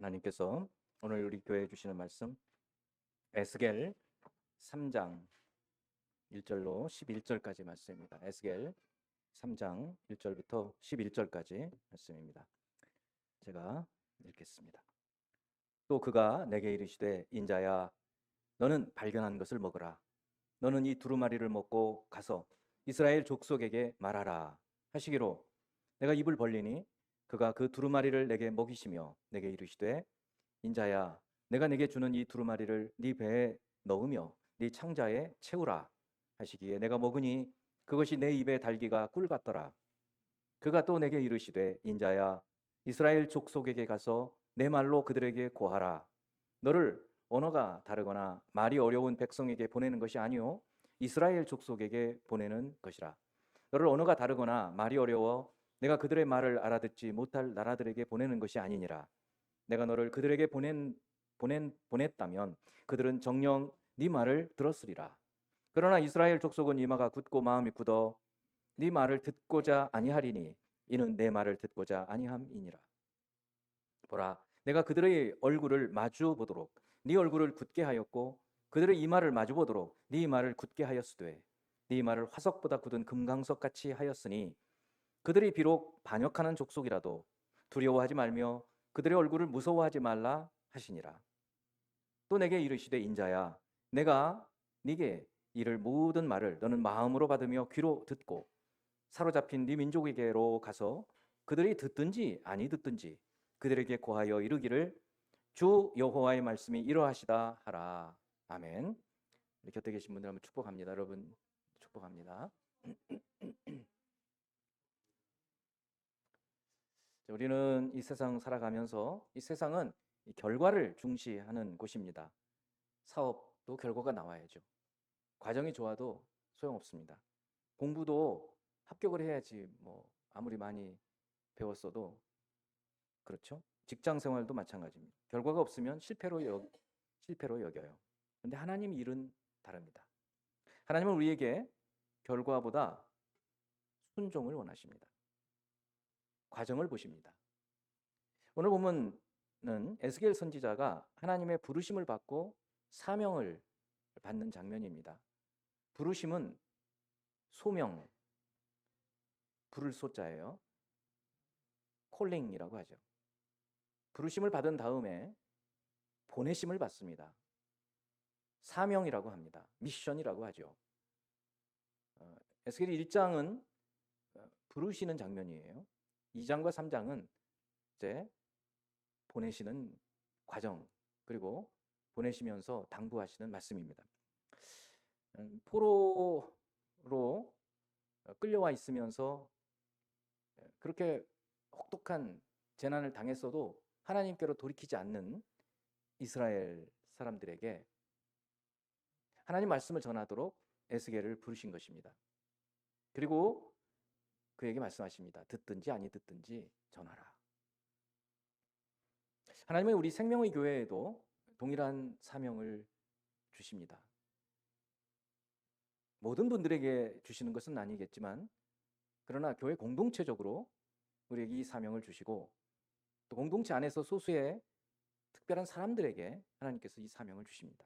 하나님께서 오늘 우리 교회에 주시는 말씀 에스겔 3장 1절로 11절까지 말씀입니다. 에스겔 3장 1절부터 11절까지 말씀입니다. 제가 읽겠습니다. 또 그가 내게 이르시되 인자야 너는 발견한 것을 먹으라. 너는 이 두루마리를 먹고 가서 이스라엘 족속에게 말하라 하시기로 내가 입을 벌리니 그가 그 두루마리를 내게 먹이시며 내게 이르시되 인자야 내가 내게 주는 이 두루마리를 네 배에 넣으며 네 창자에 채우라 하시기에 내가 먹으니 그것이 내 입에 달기가 꿀 같더라. 그가 또 내게 이르시되 인자야 이스라엘 족속에게 가서 내 말로 그들에게 고하라. 너를 언어가 다르거나 말이 어려운 백성에게 보내는 것이 아니요 이스라엘 족속에게 보내는 것이라. 너를 언어가 다르거나 말이 어려워 내가 그들의 말을 알아듣지 못할 나라들에게 보내는 것이 아니니라. 내가 너를 그들에게 보냈다면 그들은 정녕 네 말을 들었으리라. 그러나 이스라엘 족속은 이마가 굳고 마음이 굳어 네 말을 듣고자 아니하리니 이는 내 말을 듣고자 아니함이니라. 보라, 내가 그들의 얼굴을 마주 보도록 네 얼굴을 굳게 하였고 그들의 이마를 마주 보도록 네 이마를 굳게 하였으되 네 이마를 화석보다 굳은 금강석 같이 하였으니 그들이 비록 반역하는 족속이라도 두려워하지 말며 그들의 얼굴을 무서워하지 말라 하시니라. 또 내게 이르시되 인자야 내가 네게 이를 모든 말을 너는 마음으로 받으며 귀로 듣고 사로잡힌 네 민족에게로 가서 그들이 듣든지 아니 듣든지 그들에게 고하여 이르기를 주 여호와의 말씀이 이러하시다 하라. 아멘. 우리 곁에 계신 분들 한번 축복합니다. 여러분 축복합니다. 우리는 이 세상 살아가면서 이 세상은 이 결과를 중시하는 곳입니다. 사업도 결과가 나와야죠. 과정이 좋아도 소용없습니다. 공부도 합격을 해야지 뭐 아무리 많이 배웠어도 그렇죠. 직장 생활도 마찬가지입니다. 결과가 없으면 실패로 여겨요. 그런데 하나님 일은 다릅니다. 하나님은 우리에게 결과보다 순종을 원하십니다. 과정을 보십니다. 오늘 본문은 에스겔 선지자가 하나님의 부르심을 받고 사명을 받는 장면입니다. 부르심은 소명, 부를 소자예요. 콜링이라고 하죠. 부르심을 받은 다음에 보내심을 받습니다. 사명이라고 합니다. 미션이라고 하죠. 에스겔 1장은 부르시는 장면이에요. 2장과 3장은 이제 보내시는 과정 그리고 보내시면서 당부하시는 말씀입니다. 포로로 끌려와 있으면서 그렇게 혹독한 재난을 당했어도 하나님께로 돌이키지 않는 이스라엘 사람들에게 하나님 말씀을 전하도록 에스겔을 부르신 것입니다. 그리고 그에게 말씀하십니다. 듣든지 아니 듣든지 전하라. 하나님은 우리 생명의 교회에도 동일한 사명을 주십니다. 모든 분들에게 주시는 것은 아니겠지만 그러나 교회 공동체적으로 우리에게 이 사명을 주시고 또 공동체 안에서 소수의 특별한 사람들에게 하나님께서 이 사명을 주십니다.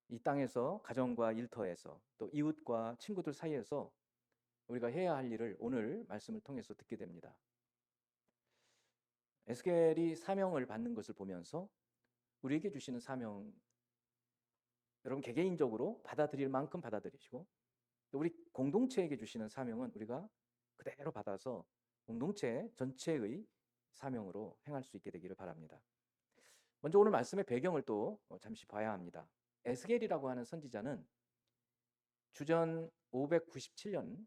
이 땅에서 가정과 일터에서 또 이웃과 친구들 사이에서 우리가 해야 할 일을 오늘 말씀을 통해서 듣게 됩니다. 에스겔이 사명을 받는 것을 보면서 우리에게 주시는 사명 여러분 개개인적으로 받아들일 만큼 받아들이시고 또 우리 공동체에게 주시는 사명은 우리가 그대로 받아서 공동체 전체의 사명으로 행할 수 있게 되기를 바랍니다. 먼저 오늘 말씀의 배경을 또 잠시 봐야 합니다. 에스겔이라고 하는 선지자는 주전 597년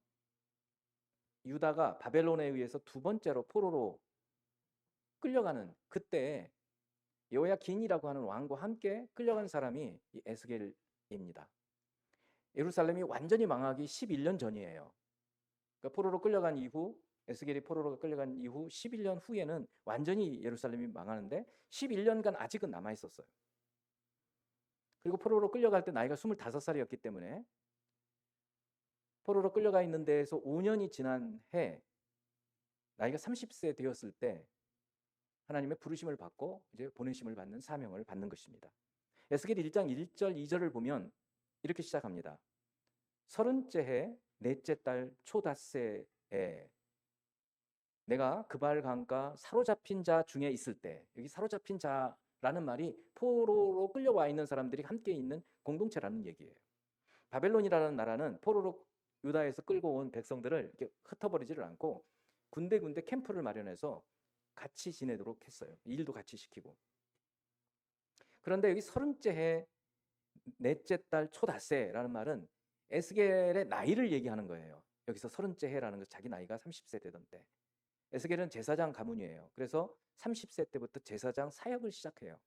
유다가 바벨론에 의해서 두 번째로 포로로 끌려가는 그때 여호야긴이라고 하는 왕과 함께 끌려간 사람이 이 에스겔입니다. 예루살렘이 완전히 망하기 11년 전이에요. 그러니까 포로로 끌려간 이후 에스겔이 포로로 끌려간 이후 11년 후에는 완전히 예루살렘이 망하는데 11년간 아직은 남아 있었어요. 그리고 포로로 끌려갈 때 나이가 25살이었기 때문에 포로로 끌려가 있는 데에서 5년이 지난 해 나이가 30세 되었을 때 하나님의 부르심을 받고 이제 보내심을 받는 사명을 받는 것입니다. 에스겔 1장 1절 2절을 보면 이렇게 시작합니다. 30째 해 넷째 달 초닷새에 내가 그발 강가 사로잡힌 자 중에 있을 때, 여기 사로잡힌 자라는 말이 포로로 끌려와 있는 사람들이 함께 있는 공동체라는 얘기예요. 바벨론이라는 나라는 포로로 유다에서 끌고 온 백성들을 이렇게 흩어버리지를 않고 군데군데 캠프를 마련해서 같이 지내도록 했어요. 일도 같이 시키고. 그런데 여기 30째 해 넷째 달 초닷새라는 말은 에스겔의 나이를 얘기하는 거예요. 여기서 30째 해라는 건 자기 나이가 30세 되던 때. 에스겔은 제사장 가문이에요. 그래서 30세 때부터 제사장 사역을 시작해요.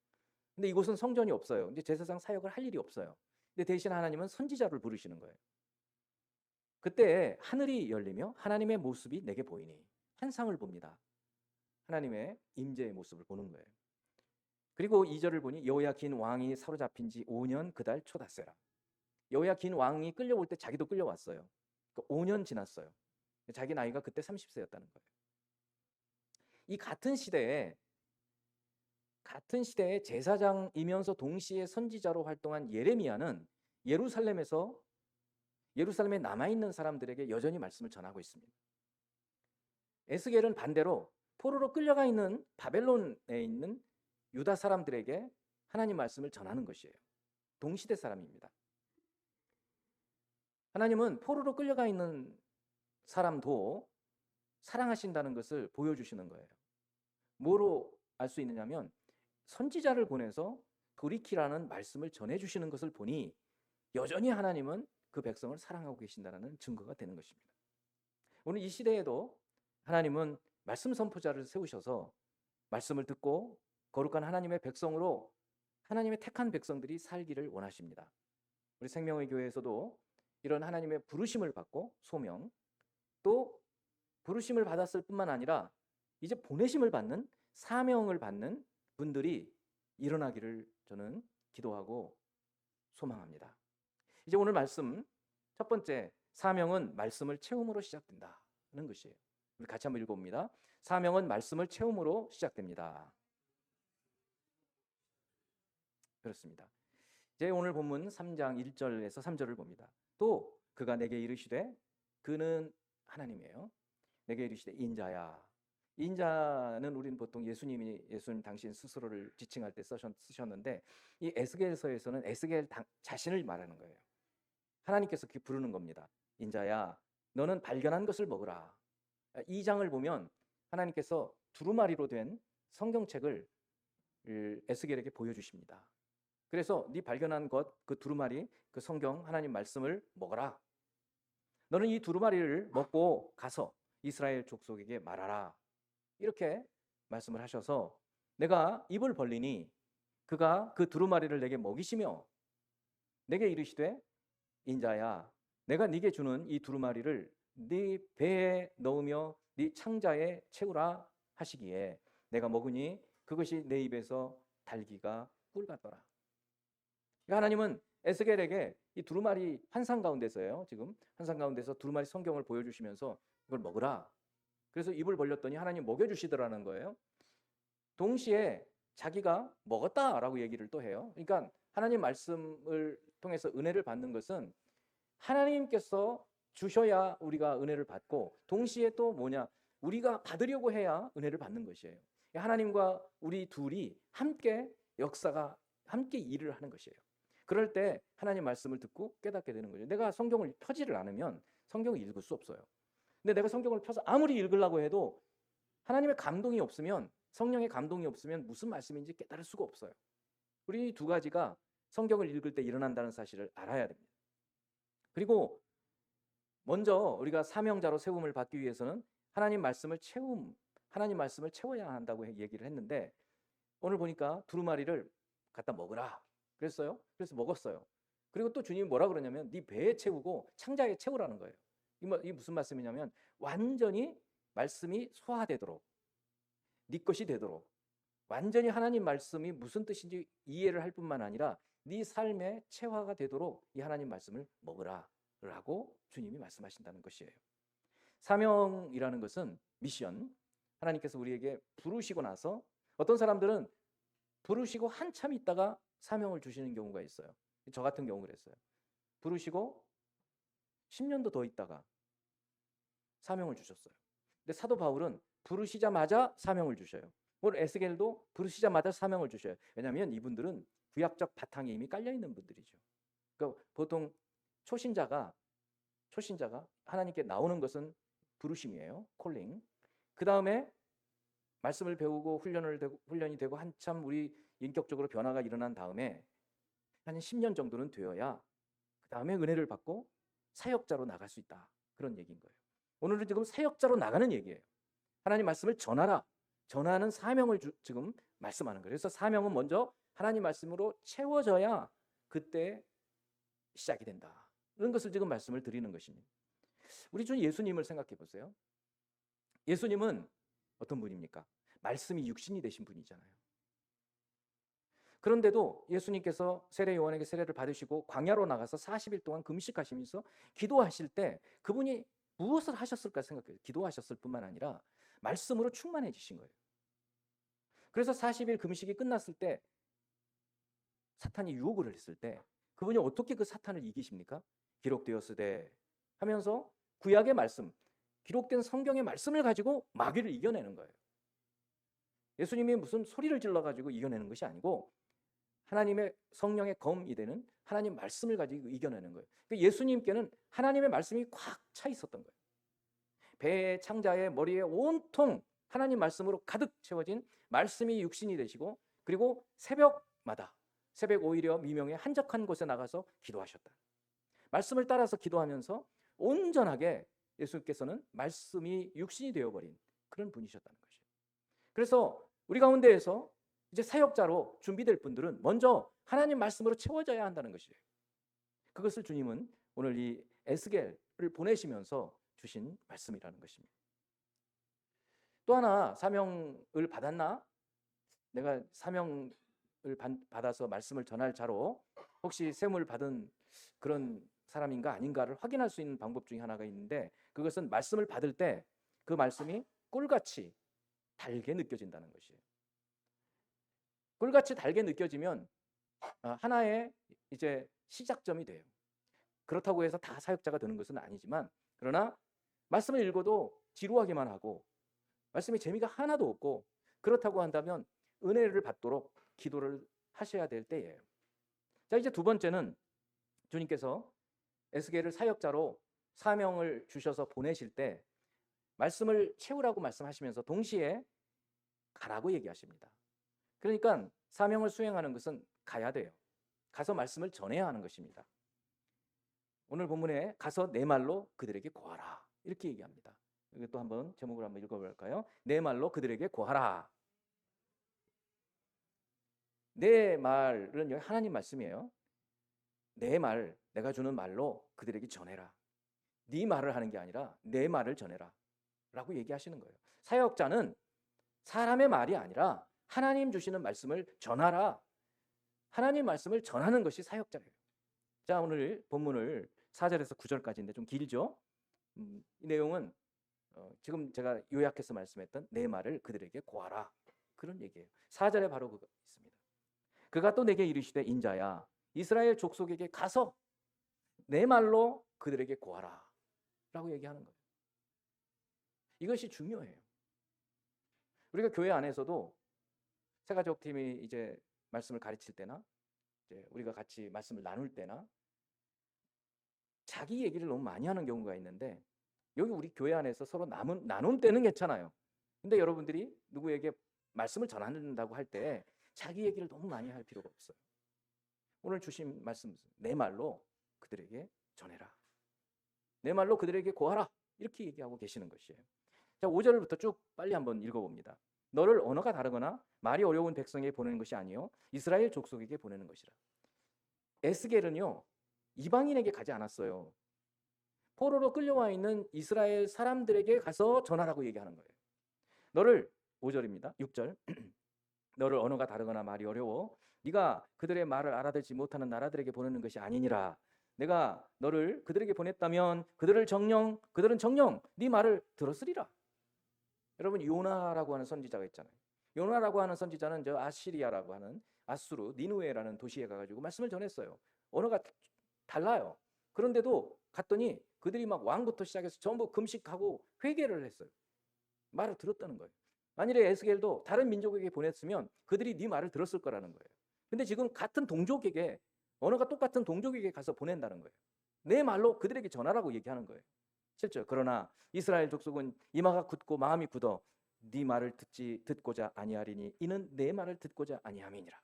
근데 이곳은 성전이 없어요. 이제 제사장 사역을 할 일이 없어요. 근데 대신 하나님은 선지자를 부르시는 거예요. 그때 하늘이 열리며 하나님의 모습이 내게 보이니 환상을 봅니다. 하나님의 임재의 모습을 보는 거예요. 그리고 2절을 보니 여호야긴 왕이 사로잡힌 지 5년 그달 초닷새라. 여호야긴 왕이 끌려올 때 자기도 끌려왔어요. 그러니까 5년 지났어요. 자기 나이가 그때 30세였다는 거예요. 이 같은 시대에 제사장이면서 동시에 선지자로 활동한 예레미야는 예루살렘에 남아있는 사람들에게 여전히 말씀을 전하고 있습니다. 에스겔은 반대로 포로로 끌려가 있는 바벨론에 있는 유다 사람들에게 하나님 말씀을 전하는 것이에요. 동시대 사람입니다. 하나님은 포로로 끌려가 있는 사람도 사랑하신다는 것을 보여주시는 거예요. 뭐로 알 수 있느냐면 선지자를 보내서 돌이키라는 말씀을 전해주시는 것을 보니 여전히 하나님은 그 백성을 사랑하고 계신다는 증거가 되는 것입니다. 오늘 이 시대에도 하나님은 말씀 선포자를 세우셔서 말씀을 듣고 거룩한 하나님의 백성으로 하나님의 택한 백성들이 살기를 원하십니다. 우리 생명의 교회에서도 이런 하나님의 부르심을 받고 소명, 또 부르심을 받았을 뿐만 아니라 이제 보내심을 받는, 사명을 받는 분들이 일어나기를 저는 기도하고 소망합니다. 이제 오늘 말씀 첫 번째, 사명은 말씀을 채움으로 시작된다는 것이에요. 우리 같이 한번 읽어봅니다. 사명은 말씀을 채움으로 시작됩니다. 그렇습니다. 이제 오늘 본문 3장 1절에서 3절을 봅니다. 또 그가 내게 이르시되, 그는 하나님이에요. 내게 이르시되 인자야. 인자는 우리는 보통 예수님 당신 스스로를 지칭할 때 쓰셨는데, 이 에스겔서에서는 에스겔 자신을 말하는 거예요. 하나님께서 그렇게 부르는 겁니다. 인자야, 너는 발견한 것을 먹으라. 이 장을 보면 하나님께서 두루마리로 된 성경책을 에스겔에게 보여주십니다. 그래서 네 발견한 것, 그 두루마리, 그 성경 하나님 말씀을 먹어라. 너는 이 두루마리를 먹고 가서 이스라엘 족속에게 말하라. 이렇게 말씀을 하셔서 내가 입을 벌리니 그가 그 두루마리를 내게 먹이시며 내게 이르시되 인자야, 내가 네게 주는 이 두루마리를 네 배에 넣으며 네 창자에 채우라 하시기에 내가 먹으니 그것이 내 입에서 달기가 꿀 같더라. 하나님은 에스겔에게 이 두루마리 환상 가운데서요. 지금 환상 가운데서 두루마리 성경을 보여주시면서 이걸 먹으라. 그래서 입을 벌렸더니 하나님 먹여주시더라는 거예요. 동시에 자기가 먹었다라고 얘기를 또 해요. 그러니까 하나님 말씀을 통해서 은혜를 받는 것은 하나님께서 주셔야 우리가 은혜를 받고, 동시에 또 뭐냐, 우리가 받으려고 해야 은혜를 받는 것이에요. 하나님과 우리 둘이 함께 함께 일을 하는 것이에요. 그럴 때 하나님 말씀을 듣고 깨닫게 되는 거죠. 내가 성경을 펴지를 않으면 성경을 읽을 수 없어요. 근데 내가 성경을 펴서 아무리 읽으려고 해도 하나님의 감동이 없으면, 성령의 감동이 없으면 무슨 말씀인지 깨달을 수가 없어요. 우리 두 가지가 성경을 읽을 때 일어난다는 사실을 알아야 됩니다. 그리고 먼저 우리가 사명자로 세움을 받기 위해서는 하나님 말씀을 채워야 한다고 얘기를 했는데, 오늘 보니까 두루마리를 갖다 먹으라 그랬어요. 그래서 먹었어요. 그리고 또 주님이 뭐라 그러냐면 네 배에 채우고 창자에 채우라는 거예요. 이게 무슨 말씀이냐면 완전히 말씀이 소화되도록, 네 것이 되도록, 완전히 하나님 말씀이 무슨 뜻인지 이해를 할 뿐만 아니라 네 삶의 체화가 되도록 이 하나님 말씀을 먹으라 라고 주님이 말씀하신다는 것이에요. 사명이라는 것은 미션, 하나님께서 우리에게 부르시고 나서 어떤 사람들은 부르시고 한참 있다가 사명을 주시는 경우가 있어요. 저 같은 경우 그랬어요. 부르시고 10년도 더 있다가 사명을 주셨어요. 근데 사도 바울은 부르시자마자 사명을 주셔요. 오늘 에스겔도 부르시자마자 사명을 주셔요. 왜냐하면 이분들은 구약적 바탕에 이미 깔려 있는 분들이죠. 그러니까 보통 초신자가 하나님께 나오는 것은 부르심이에요. 콜링. 그 다음에 말씀을 배우고 훈련이 되고 한참 우리 인격적으로 변화가 일어난 다음에 한 10년 정도는 되어야 그 다음에 은혜를 받고 사역자로 나갈 수 있다. 그런 얘기인 거예요. 오늘은 지금 사역자로 나가는 얘기예요. 하나님 말씀을 전하라. 전하는 사명을 지금 말씀하는 거예요. 그래서 사명은 먼저 하나님 말씀으로 채워져야 그때 시작이 된다. 이런 것을 지금 말씀을 드리는 것입니다. 우리 주 예수님을 생각해 보세요. 예수님은 어떤 분입니까? 말씀이 육신이 되신 분이잖아요. 그런데도 예수님께서 세례 요한에게 세례를 받으시고 광야로 나가서 40일 동안 금식하시면서 기도하실 때 그분이 무엇을 하셨을까 생각해요. 기도하셨을 뿐만 아니라 말씀으로 충만해지신 거예요. 그래서 40일 금식이 끝났을 때 사탄이 유혹을 했을 때 그분이 어떻게 그 사탄을 이기십니까? 기록되었으되 하면서 구약의 말씀, 기록된 성경의 말씀을 가지고 마귀를 이겨내는 거예요. 예수님이 무슨 소리를 질러가지고 이겨내는 것이 아니고 하나님의 성령의 검이 되는 하나님 말씀을 가지고 이겨내는 거예요. 그러니까 예수님께는 하나님의 말씀이 꽉 차 있었던 거예요. 배의 창자의 머리에 온통 하나님 말씀으로 가득 채워진 말씀이 육신이 되시고 그리고 새벽마다 새벽 오히려 미명에 한적한 곳에 나가서 기도하셨다. 말씀을 따라서 기도하면서 온전하게 예수께서는 말씀이 육신이 되어버린 그런 분이셨다는 것이에요. 그래서 우리 가운데에서 이제 사역자로 준비될 분들은 먼저 하나님 말씀으로 채워져야 한다는 것이에요. 그것을 주님은 오늘 이 에스겔을 보내시면서 주신 말씀이라는 것입니다. 또 하나 사명을 받았나? 내가 사명을 받아서 말씀을 전할 자로 혹시 세움을 받은 그런 사람인가 아닌가를 확인할 수 있는 방법 중에 하나가 있는데 그것은 말씀을 받을 때 그 말씀이 꿀같이 달게 느껴진다는 것이에요. 꿀같이 달게 느껴지면 하나의 이제 시작점이 돼요. 그렇다고 해서 다 사역자가 되는 것은 아니지만 그러나 말씀을 읽어도 지루하기만 하고 말씀에 재미가 하나도 없고 그렇다고 한다면 은혜를 받도록 기도를 하셔야 될 때예요. 자, 이제 두 번째는 주님께서 에스겔을 사역자로 사명을 주셔서 보내실 때 말씀을 채우라고 말씀하시면서 동시에 가라고 얘기하십니다. 그러니까 사명을 수행하는 것은 가야 돼요. 가서 말씀을 전해야 하는 것입니다. 오늘 본문에 가서 내 말로 그들에게 고하라 이렇게 얘기합니다. 이것도 한번 제목을 한번 읽어볼까요? 내 말로 그들에게 고하라. 내 말은 여기 하나님 말씀이에요. 내 말, 내가 주는 말로 그들에게 전해라. 네 말을 하는 게 아니라 내 말을 전해라 라고 얘기하시는 거예요. 사역자는 사람의 말이 아니라 하나님 주시는 말씀을 전하라. 하나님 말씀을 전하는 것이 사역자예요. 자, 오늘 본문을 4절에서 9절까지인데 좀 길죠. 이 내용은 지금 제가 요약해서 말씀했던 내 말을 그들에게 고하라 그런 얘기예요. 4절에 바로 그거 있습니다. 그가 또 내게 이르시되 인자야 이스라엘 족속에게 가서 내 말로 그들에게 고하라 라고 얘기하는 거예요. 이것이 중요해요. 우리가 교회 안에서도 새가족팀이 이제 말씀을 가르칠 때나 이제 우리가 같이 말씀을 나눌 때나 자기 얘기를 너무 많이 하는 경우가 있는데 여기 우리 교회 안에서 서로 나눌 때는 괜찮아요. 근데 여러분들이 누구에게 말씀을 전한다고 할 때 자기 얘기를 너무 많이 할 필요가 없어요. 오늘 주신 말씀 내 말로 그들에게 전해라. 내 말로 그들에게 고하라. 이렇게 얘기하고 계시는 것이에요. 자, 5절부터 쭉 빨리 한번 읽어봅니다. 너를 언어가 다르거나 말이 어려운 백성에게 보내는 것이 아니요 이스라엘 족속에게 보내는 것이라. 에스겔은요 이방인에게 가지 않았어요. 포로로 끌려와 있는 이스라엘 사람들에게 가서 전하라고 얘기하는 거예요. 너를 5절입니다. 6절 너를 언어가 다르거나 말이 어려워 네가 그들의 말을 알아듣지 못하는 나라들에게 보내는 것이 아니니라. 내가 너를 그들에게 보냈다면 그들은 정녕 네 말을 들었으리라. 여러분 요나라고 하는 선지자가 있잖아요. 요나라고 하는 선지자는 저 아시리아라고 하는 아수르 니누에라는 도시에 가가지고 말씀을 전했어요. 언어가 달라요. 그런데도 갔더니 그들이 막 왕부터 시작해서 전부 금식하고 회개를 했어요. 말을 들었다는 거예요. 만일에 에스겔도 다른 민족에게 보냈으면 그들이 네 말을 들었을 거라는 거예요. 근데 지금 같은 동족에게, 언어가 똑같은 동족에게 가서 보낸다는 거예요. 내 말로 그들에게 전하라고 얘기하는 거예요. 실제 그러나 이스라엘 족속은 이마가 굳고 마음이 굳어 네 말을 듣고자 아니하리니 이는 내 말을 듣고자 아니함이니라.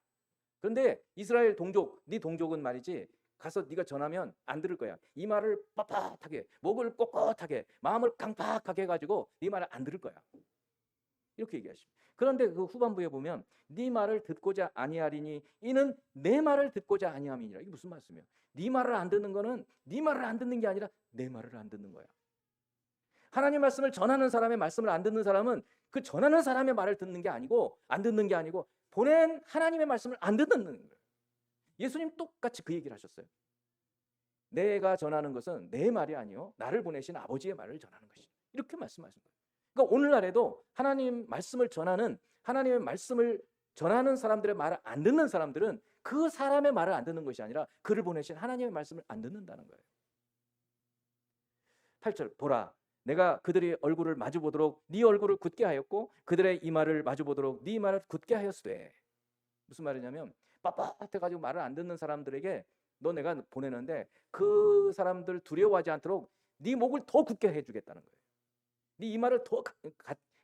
그런데 이스라엘 동족, 네 동족은 말이지 가서 네가 전하면 안 들을 거야. 이 말을 빳빳하게, 목을 꼿꼿하게, 마음을 강팍하게 해가지고 네 말을 안 들을 거야. 이렇게 얘기하십니다. 그런데 그 후반부에 보면 네 말을 듣고자 아니하리니 이는 내 말을 듣고자 아니함이니라. 이게 무슨 말씀이에요? 네 말을 안 듣는 거는 네 말을 안 듣는 게 아니라 내 말을 안 듣는 거야. 하나님 말씀을 전하는 사람의 말씀을 안 듣는 사람은 그 전하는 사람의 말을 듣는 게 아니고, 안 듣는 게 아니고 보낸 하나님의 말씀을 안 듣는 거예요. 예수님 똑같이 그 얘기를 하셨어요. 내가 전하는 것은 내 말이 아니요 나를 보내신 아버지의 말을 전하는 것이다. 이렇게 말씀하신 거예요. 그러니까 오늘날에도 하나님 말씀을 전하는, 하나님의 말씀을 전하는 사람들의 말을 안 듣는 사람들은 그 사람의 말을 안 듣는 것이 아니라 그를 보내신 하나님의 말씀을 안 듣는다는 거예요. 8절 보라 내가 그들의 얼굴을 마주보도록 네 얼굴을 굳게 하였고 그들의 이마를 마주보도록 네 이마를 굳게 하였으되. 무슨 말이냐면 빳빳해가지고 말을 안 듣는 사람들에게 너 내가 보내는데 그 사람들 두려워하지 않도록 네 목을 더 굳게 해주겠다는 거예요. 네 이마를 더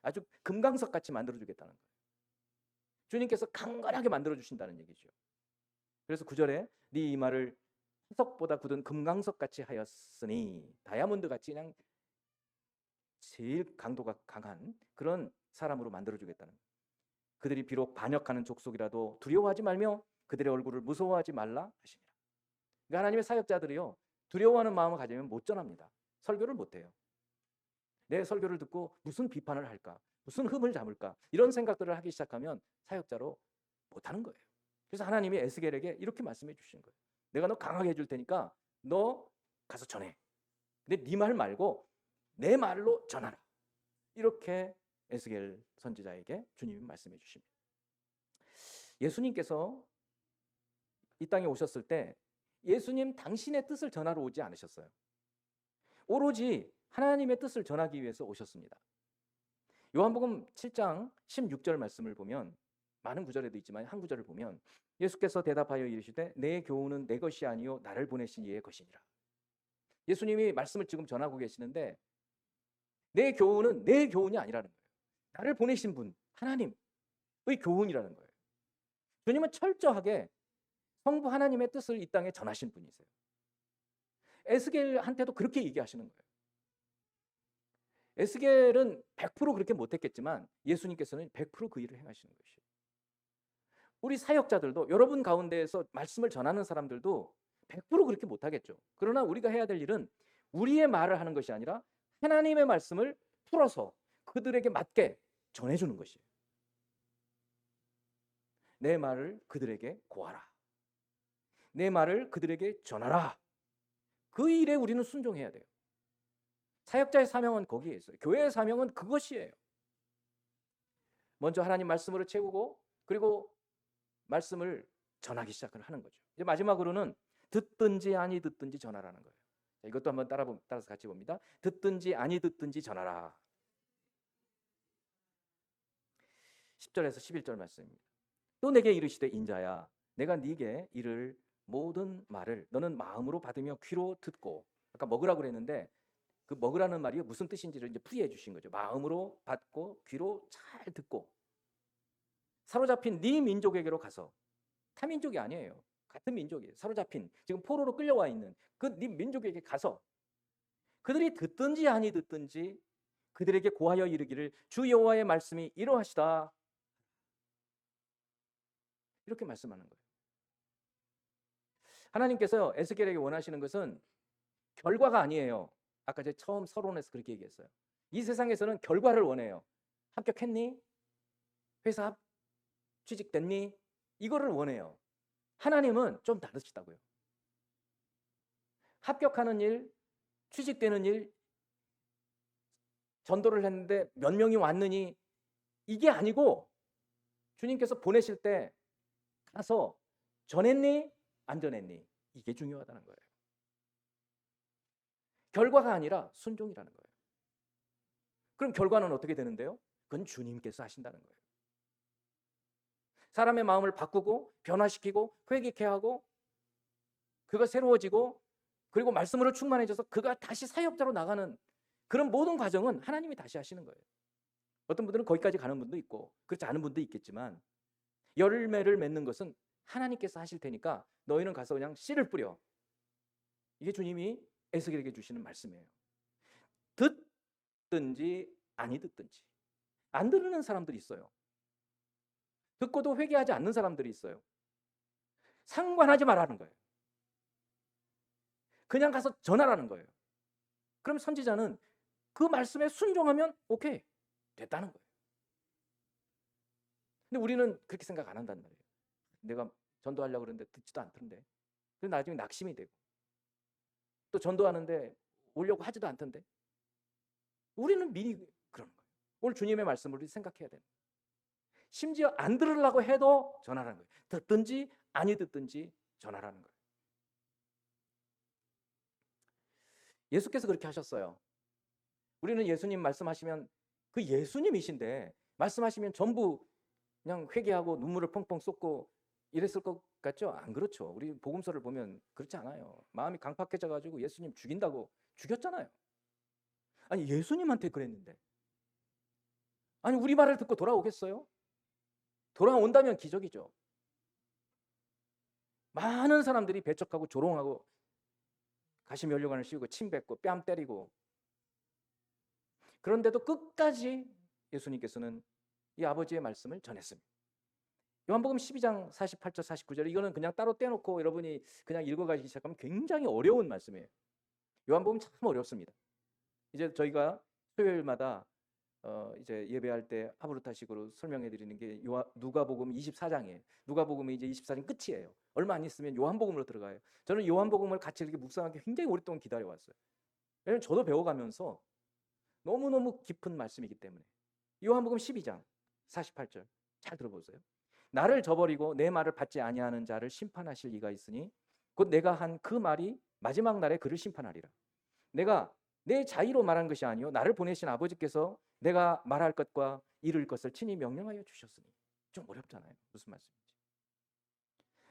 아주 금강석같이 만들어주겠다는 거예요. 주님께서 강건하게 만들어주신다는 얘기죠. 그래서 9절에 네 이마를 화석보다 굳은 금강석같이 하였으니, 다이아몬드같이 그냥 제일 강도가 강한 그런 사람으로 만들어주겠다는 거예요. 그들이 비록 반역하는 족속이라도 두려워하지 말며 그들의 얼굴을 무서워하지 말라 하시니라. 그러니까 하나님의 사역자들이요 두려워하는 마음을 가지면 못 전합니다. 설교를 못해요. 내 설교를 듣고 무슨 비판을 할까, 무슨 흠을 잡을까, 이런 생각들을 하기 시작하면 사역자로 못하는 거예요. 그래서 하나님이 에스겔에게 이렇게 말씀해 주신 거예요. 내가 너 강하게 해줄 테니까 너 가서 전해. 근데 네 말 말고 내 말로 전하라. 이렇게 에스겔 선지자에게 주님이 말씀해 주십니다. 예수님께서 이 땅에 오셨을 때 예수님 당신의 뜻을 전하러 오지 않으셨어요. 오로지 하나님의 뜻을 전하기 위해서 오셨습니다. 요한복음 7장 16절 말씀을 보면, 많은 구절에도 있지만 한 구절을 보면 예수께서 대답하여 이르시되 내 교훈은 내 것이 아니요 나를 보내신 이의 것이니라. 예수님이 말씀을 지금 전하고 계시는데 내 교훈은 내 교훈이 아니라는 거예요. 나를 보내신 분 하나님의 교훈이라는 거예요. 주님은 철저하게 성부 하나님의 뜻을 이 땅에 전하신 분이세요. 에스겔한테도 그렇게 얘기하시는 거예요. 에스겔은 100% 그렇게 못했겠지만 예수님께서는 100% 그 일을 행하시는 것이에요. 우리 사역자들도, 여러분 가운데에서 말씀을 전하는 사람들도 100% 그렇게 못하겠죠. 그러나 우리가 해야 될 일은 우리의 말을 하는 것이 아니라 하나님의 말씀을 풀어서 그들에게 맞게 전해주는 것이에요. 내 말을 그들에게 고하라. 내 말을 그들에게 전하라. 그 일에 우리는 순종해야 돼요. 사역자의 사명은 거기에 있어요. 교회의 사명은 그것이에요. 먼저 하나님 말씀으로 채우고 그리고 말씀을 전하기 시작을 하는 거죠. 이제 마지막으로는 듣든지 아니 듣든지 전하라는 거예요. 자, 이것도 한번 따라서 같이 봅니다. 듣든지 아니 듣든지 전하라. 10절에서 11절 말씀입니다. 또 내게 이르시되 인자야 내가 네게 이를 모든 말을 너는 마음으로 받으며 귀로 듣고, 아까 먹으라고 그랬는데 그 먹으라는 말이 무슨 뜻인지를 이제 풀이해 주신 거죠. 마음으로 받고 귀로 잘 듣고 사로잡힌 네 민족에게로 가서, 타민족이 아니에요. 같은 민족이에요. 사로잡힌 지금 포로로 끌려와 있는 그 네 민족에게 가서 그들이 듣든지 아니 듣든지 그들에게 고하여 이르기를 주 여호와의 말씀이 이러하시다. 이렇게 말씀하는 거예요. 하나님께서 에스겔에게 원하시는 것은 결과가 아니에요. 아까 제가 처음 서론에서 그렇게 얘기했어요. 이 세상에서는 결과를 원해요. 합격했니? 회사 취직됐니? 이거를 원해요. 하나님은 좀 다르시다고요. 합격하는 일, 취직되는 일, 전도를 했는데 몇 명이 왔느니 이게 아니고 주님께서 보내실 때 가서 전했니? 안 전했니? 이게 중요하다는 거예요. 결과가 아니라 순종이라는 거예요. 그럼 결과는 어떻게 되는데요? 그건 주님께서 하신다는 거예요. 사람의 마음을 바꾸고 변화시키고 회개케 하고 그가 새로워지고 그리고 말씀으로 충만해져서 그가 다시 사역자로 나가는 그런 모든 과정은 하나님이 다시 하시는 거예요. 어떤 분들은 거기까지 가는 분도 있고 그렇지 않은 분도 있겠지만 열매를 맺는 것은 하나님께서 하실 테니까 너희는 가서 그냥 씨를 뿌려. 이게 주님이 에스겔에게 주시는 말씀이에요. 듣든지 아니 듣든지. 안 들으는 사람들이 있어요. 듣고도 회개하지 않는 사람들이 있어요. 상관하지 말라는 거예요. 그냥 가서 전하라는 거예요. 그럼 선지자는 그 말씀에 순종하면 오케이, 됐다는 거예요. 근데 우리는 그렇게 생각 안 한단 말이에요. 내가 전도하려고 그러는데 듣지도 않던데. 그래서 나중에 낙심이 되고 또 전도하는데 오려고 하지도 않던데. 우리는 미리 그러는 거예요. 오늘 주님의 말씀을 우리 생각해야 되는 거예요. 심지어 안 들으려고 해도 전하라는 거예요. 듣든지 아니 듣든지 전하라는 거예요. 예수께서 그렇게 하셨어요. 우리는 예수님 말씀하시면 그 예수님이신데 말씀하시면 전부 그냥 회개하고 눈물을 펑펑 쏟고 이랬을 것 같죠? 안 그렇죠. 우리 복음서를 보면 그렇지 않아요. 마음이 강팍해져 가지고 예수님 죽인다고 죽였잖아요. 아니 예수님한테 그랬는데. 아니 우리 말을 듣고 돌아오겠어요? 돌아온다면 기적이죠. 많은 사람들이 배척하고 조롱하고 가시면류관을 씌우고 침 뱉고 뺨 때리고 그런데도 끝까지 예수님께서는 이 아버지의 말씀을 전했습니다. 요한복음 12장 48절 49절 이거는 그냥 따로 떼놓고 여러분이 그냥 읽어가시기 시작하면 굉장히 어려운 말씀이에요. 요한복음 참 어렵습니다. 이제 저희가 토요일마다 이제 예배할 때 하브루타식으로 설명해 드리는 게 누가복음 24장이에요. 누가복음이 이제 24장 끝이에요. 얼마 안 있으면 요한복음으로 들어가요. 저는 요한복음을 같이 이렇게 묵상하기 굉장히 오랫동안 기다려 왔어요. 왜냐면 저도 배워가면서 너무너무 깊은 말씀이기 때문에. 요한복음 12장 48절 잘 들어보세요. 나를 저버리고 내 말을 받지 아니하는 자를 심판하실 이가 있으니 곧 내가 한 그 말이 마지막 날에 그를 심판하리라. 내가 내 자의로 말한 것이 아니요 나를 보내신 아버지께서 내가 말할 것과 이룰 것을 친히 명령하여 주셨으니. 좀 어렵잖아요. 무슨 말씀인지.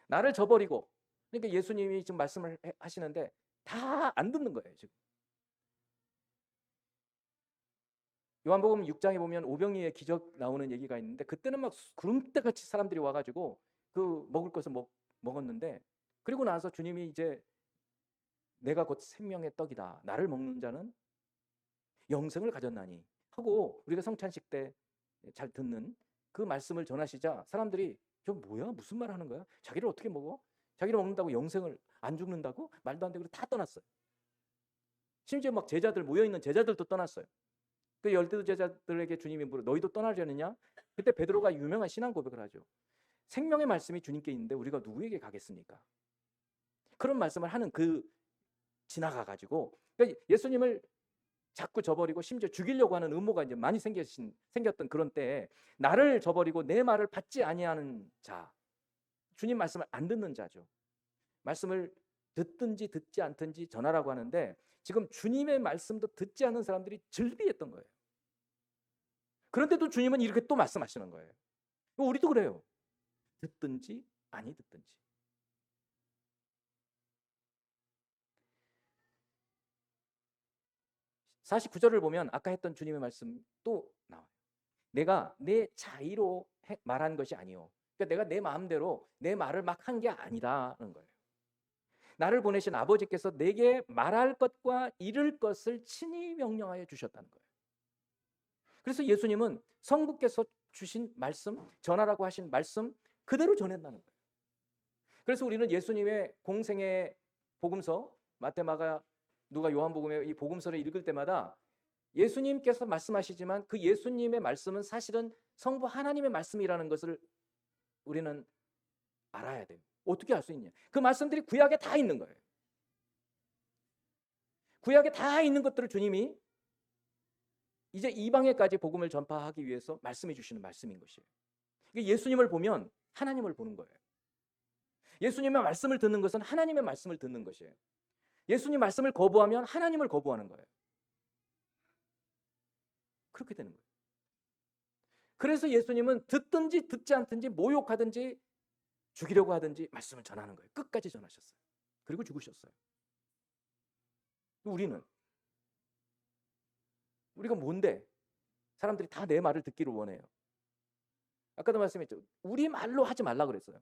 나를 저버리고 그러니까 예수님이 지금 말씀을 하시는데 다 안 듣는 거예요. 지금. 요한복음 6장에 보면 오병이의 기적 나오는 얘기가 있는데 그때는 막 구름대같이 사람들이 와가지고 그 먹을 것을 먹었는데 그리고 나서 주님이 이제 내가 곧 생명의 떡이다. 나를 먹는 자는 영생을 가졌나니 하고 우리가 성찬식 때 잘 듣는 그 말씀을 전하시자 사람들이 저 뭐야? 무슨 말 하는 거야? 자기를 어떻게 먹어? 자기를 먹는다고 영생을 안 죽는다고? 말도 안 되고 다 떠났어요. 심지어 막 제자들 모여있는 제자들도 떠났어요. 그 12 제자들에게 주님이 물어 너희도 떠나려느냐? 그때 베드로가 유명한 신앙 고백을 하죠. 생명의 말씀이 주님께 있는데 우리가 누구에게 가겠습니까? 그런 말씀을 하는 그 지나가가지고 그러니까 예수님을 자꾸 저버리고 심지어 죽이려고 하는 음모가 이제 많이 생겼던 그런 때에 나를 저버리고 내 말을 받지 아니하는 자, 주님 말씀을 안 듣는 자죠. 말씀을 듣든지 듣지 않든지 전하라고 하는데 지금 주님의 말씀도 듣지 않는 사람들이 즐비했던 거예요. 그런데도 주님은 이렇게 또 말씀하시는 거예요. 우리도 그래요. 듣든지 아니 듣든지. 49절을 보면 아까 했던 주님의 말씀 또 나와요. 내가 내 자의로 말한 것이 아니요. 그러니까 내가 내 마음대로 내 말을 막 한 게 아니라는 거예요. 나를 보내신 아버지께서 내게 말할 것과 이룰 것을 친히 명령하여 주셨다는 거예요. 그래서 예수님은 성부께서 주신 말씀, 전하라고 하신 말씀 그대로 전했다는 거예요. 그래서 우리는 예수님의 공생의 복음서, 마태, 마가, 누가, 요한복음의 이 복음서를 읽을 때마다 예수님께서 말씀하시지만 그 예수님의 말씀은 사실은 성부 하나님의 말씀이라는 것을 우리는 알아야 돼요. 어떻게 알 수 있냐? 그 말씀들이 구약에 다 있는 거예요. 구약에 다 있는 것들을 주님이 이제 이방에까지 복음을 전파하기 위해서 말씀해 주시는 말씀인 것이에요. 예수님을 보면 하나님을 보는 거예요. 예수님의 말씀을 듣는 것은 하나님의 말씀을 듣는 것이에요. 예수님 말씀을 거부하면 하나님을 거부하는 거예요. 그렇게 되는 거예요. 그래서 예수님은 듣든지 듣지 않든지 모욕하든지 죽이려고 하든지 말씀을 전하는 거예요. 끝까지 전하셨어요. 그리고 죽으셨어요. 우리가 뭔데? 사람들이 다 내 말을 듣기를 원해요. 아까도 말씀했죠. 우리 말로 하지 말라 그랬어요.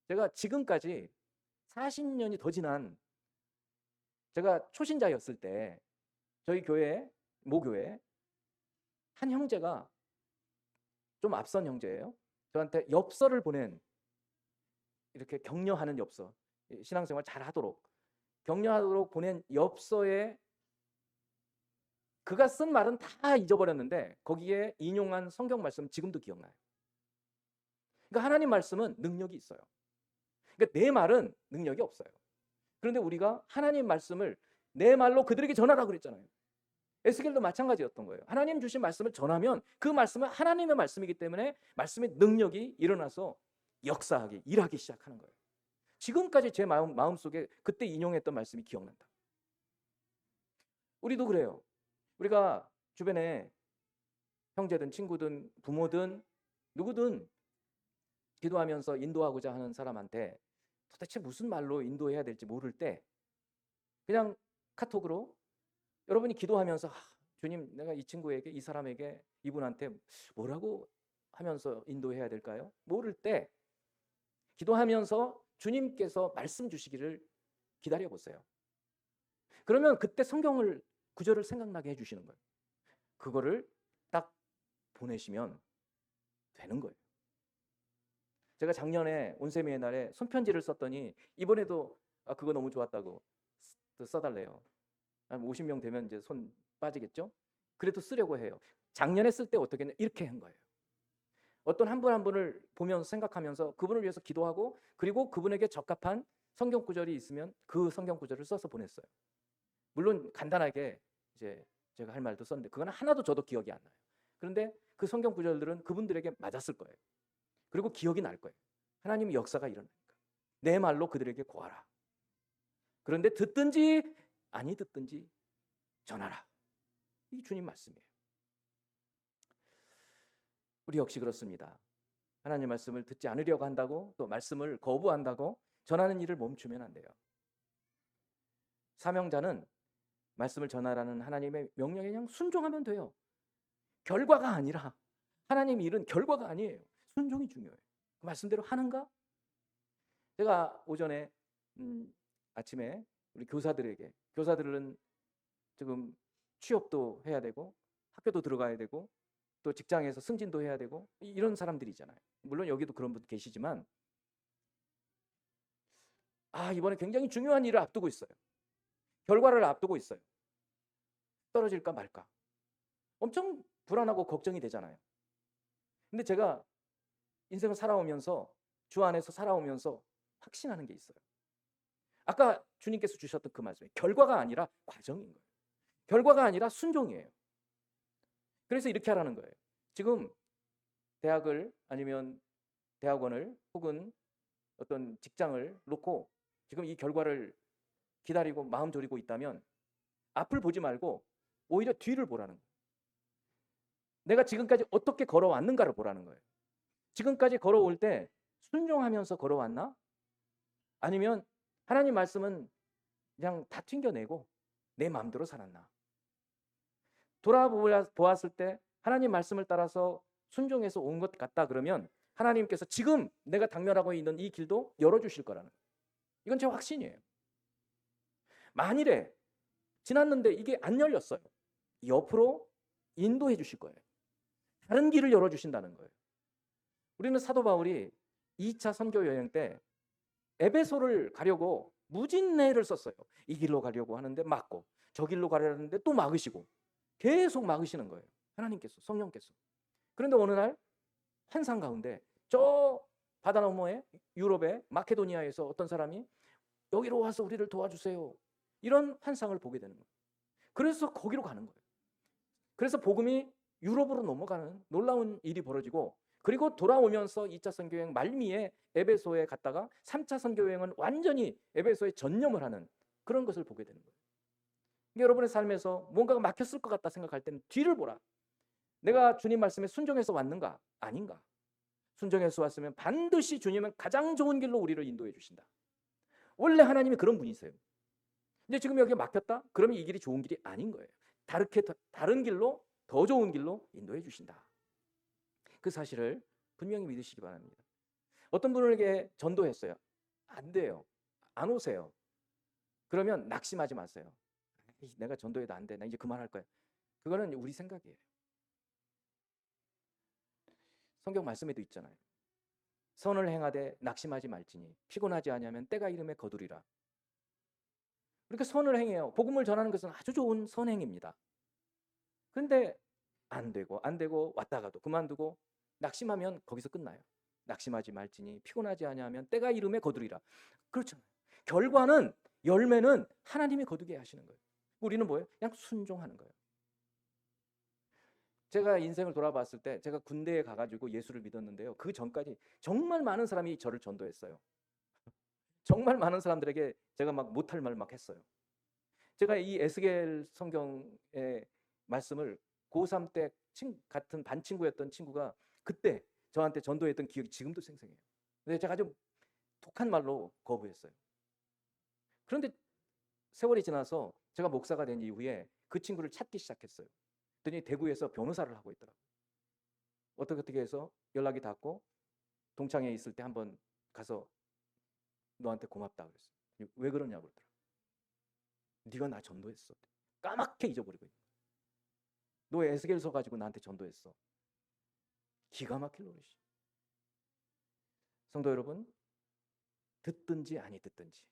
제가 지금까지 40년이 더 지난, 제가 초신자였을 때 저희 교회, 모교회 한 형제가, 좀 앞선 형제예요. 저한테 엽서를 보낸, 이렇게 격려하는 엽서, 신앙생활 잘하도록 격려하도록 보낸 엽서에 그가 쓴 말은 다 잊어버렸는데 거기에 인용한 성경 말씀 지금도 기억나요. 그러니까 하나님 말씀은 능력이 있어요. 그러니까 내 말은 능력이 없어요. 그런데 우리가 하나님 말씀을 내 말로 그들에게 전하라고 그랬잖아요. 에스겔도 마찬가지였던 거예요. 하나님 주신 말씀을 전하면 그 말씀은 하나님의 말씀이기 때문에 말씀의 능력이 일어나서 역사하기, 일하기 시작하는 거예요. 지금까지 제 마음속에 그때 인용했던 말씀이 기억난다. 우리도 그래요. 우리가 주변에 형제든 친구든 부모든 누구든 기도하면서 인도하고자 하는 사람한테 도대체 무슨 말로 인도해야 될지 모를 때 그냥 카톡으로 여러분이 기도하면서 주님, 내가 이 친구에게, 이 사람에게, 이분한테 뭐라고 하면서 인도해야 될까요? 모를 때 기도하면서 주님께서 말씀 주시기를 기다려 보세요. 그러면 그때 성경을, 구절을 생각나게 해주시는 거예요. 그거를 딱 보내시면 되는 거예요. 제가 작년에 온세미의 날에 손편지를 썼더니 이번에도 그거 너무 좋았다고 써달래요. 한 50명 되면 이제 손 빠지겠죠? 그래도 쓰려고 해요. 작년에 쓸 때 어떻게 했냐, 이렇게 한 거예요. 어떤 한 분 한 분을 보면서 생각하면서 그분을 위해서 기도하고, 그리고 그분에게 적합한 성경 구절이 있으면 그 성경 구절을 써서 보냈어요. 물론 간단하게 이제 제가 할 말도 썼는데 그건 하나도 저도 기억이 안 나요. 그런데 그 성경 구절들은 그분들에게 맞았을 거예요. 그리고 기억이 날 거예요. 하나님의 역사가 일어나니까. 내 말로 그들에게 고하라. 그런데 듣든지 아니 듣든지 전하라. 이 주님 말씀이에요. 우리 역시 그렇습니다. 하나님 말씀을 듣지 않으려고 한다고, 또 말씀을 거부한다고 전하는 일을 멈추면 안 돼요. 사명자는 말씀을 전하라는 하나님의 명령에 그냥 순종하면 돼요. 결과가 아니라, 하나님 일은 결과가 아니에요. 순종이 중요해요. 그 말씀대로 하는가? 제가 오전에 아침에 우리 교사들은 지금 취업도 해야 되고 학교도 들어가야 되고 또 직장에서 승진도 해야 되고 이런 사람들이잖아요. 물론 여기도 그런 분 계시지만 이번에 굉장히 중요한 일을 앞두고 있어요. 결과를 앞두고 있어요. 떨어질까 말까. 엄청 불안하고 걱정이 되잖아요. 근데 제가 인생을 살아오면서, 주 안에서 살아오면서 확신하는 게 있어요. 아까 주님께서 주셨던 그 말씀에 결과가 아니라 과정인 거예요. 결과가 아니라 순종이에요. 그래서 이렇게 하라는 거예요. 지금 대학을, 아니면 대학원을, 혹은 어떤 직장을 놓고 지금 이 결과를 기다리고 마음 졸이고 있다면 앞을 보지 말고 오히려 뒤를 보라는 거예요. 내가 지금까지 어떻게 걸어왔는가를 보라는 거예요. 지금까지 걸어올 때 순종하면서 걸어왔나? 아니면 하나님 말씀은 그냥 다 튕겨내고 내 마음대로 살았나? 돌아보았을 때 하나님 말씀을 따라서 순종해서 온 것 같다 그러면 하나님께서 지금 내가 당면하고 있는 이 길도 열어주실 거라는 거예요. 이건 제 확신이에요. 만일에 지났는데 이게 안 열렸어요. 옆으로 인도해 주실 거예요. 다른 길을 열어주신다는 거예요. 우리는 사도 바울이 2차 선교 여행 때 에베소를 가려고 무진내를 썼어요. 이 길로 가려고 하는데 막고, 저 길로 가려는데 또 막으시고, 계속 막으시는 거예요. 하나님께서, 성령께서. 그런데 어느 날 환상 가운데 저 바다 너머에, 유럽의 마케도니아에서 어떤 사람이 여기로 와서 우리를 도와주세요, 이런 환상을 보게 되는 거예요. 그래서 거기로 가는 거예요. 그래서 복음이 유럽으로 넘어가는 놀라운 일이 벌어지고, 그리고 돌아오면서 2차 선교여행 말미에 에베소에 갔다가 3차 선교여행은 완전히 에베소에 전념을 하는 그런 것을 보게 되는 거예요. 여러분의 삶에서 뭔가가 막혔을 것 같다 생각할 때는 뒤를 보라. 내가 주님 말씀에 순종해서 왔는가? 아닌가? 순종해서 왔으면 반드시 주님은 가장 좋은 길로 우리를 인도해 주신다. 원래 하나님이 그런 분이세요. 근데 지금 여기에 막혔다? 그러면 이 길이 좋은 길이 아닌 거예요. 다른 길로, 더 좋은 길로 인도해 주신다. 그 사실을 분명히 믿으시기 바랍니다. 어떤 분에게 전도했어요. 안 돼요. 안 오세요. 그러면 낙심하지 마세요. 내가 전도해도 안 돼. 나 이제 그만할 거야. 그거는 우리 생각이에요. 성경 말씀에도 있잖아요. 선을 행하되 낙심하지 말지니 피곤하지 아니하면 때가 이름에 거두리라. 그러니까 선을 행해요. 복음을 전하는 것은 아주 좋은 선행입니다. 그런데 안 되고 왔다가도 그만두고 낙심하면 거기서 끝나요. 낙심하지 말지니 피곤하지 아니하면 때가 이름에 거두리라. 그렇잖아요. 결과는 열매는 하나님이 거두게 하시는 거예요. 우리는 뭐예요? 그냥 순종하는 거예요. 제가 인생을 돌아봤을 때 제가 군대에 가가지고 예수를 믿었는데요. 그 전까지 정말 많은 사람이 저를 전도했어요. 정말 많은 사람들에게 제가 막 못할 말 막 했어요. 제가 이 에스겔 성경의 말씀을 고3 때 같은 반 친구였던 친구가 그때 저한테 전도했던 기억이 지금도 생생해요. 근데 제가 아주 독한 말로 거부했어요. 그런데 세월이 지나서 제가 목사가 된 이후에 그 친구를 찾기 시작했어요. 그랬더니 대구에서 변호사를 하고 있더라고요. 어떻게 해서 연락이 닿고 동창회 있을 때 한번 가서 너한테 고맙다 그랬어요. 왜 그러냐고 그러더라고요. 네가 나 전도했어. 까맣게 잊어버리고 있는 거야. 너 에스겔서 가지고 나한테 전도했어. 기가 막힐 노릇이죠. 성도 여러분, 듣든지 아니 듣든지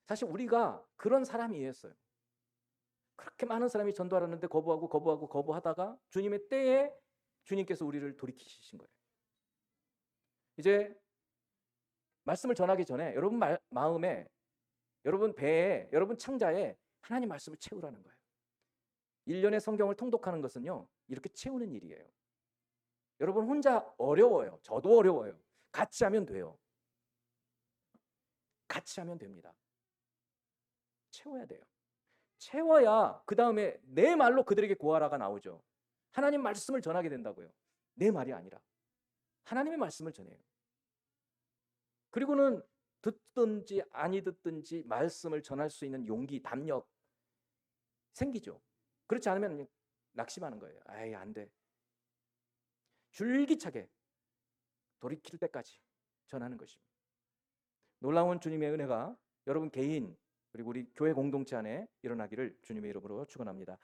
사실 우리가 그런 사람이었어요. 그렇게 많은 사람이 전도하려는데 거부하다가 주님의 때에 주님께서 우리를 돌이키신 거예요. 이제 말씀을 전하기 전에 여러분 마음에, 여러분 배에, 여러분 창자에 하나님 말씀을 채우라는 거예요. 1년의 성경을 통독하는 것은요, 이렇게 채우는 일이에요. 여러분 혼자 어려워요. 저도 어려워요. 같이 하면 돼요. 같이 하면 됩니다. 채워야 돼요. 채워야 그 다음에 내 말로 그들에게 고하라가 나오죠. 하나님 말씀을 전하게 된다고요. 내 말이 아니라 하나님의 말씀을 전해요. 그리고는 듣든지 아니 듣든지 말씀을 전할 수 있는 용기, 담력 생기죠. 그렇지 않으면 낙심하는 거예요. 아이, 안 돼. 줄기차게 돌이킬 때까지 전하는 것입니다. 놀라운 주님의 은혜가 여러분 개인 그리고 우리 교회 공동체 안에 일어나기를 주님의 이름으로 축원합니다.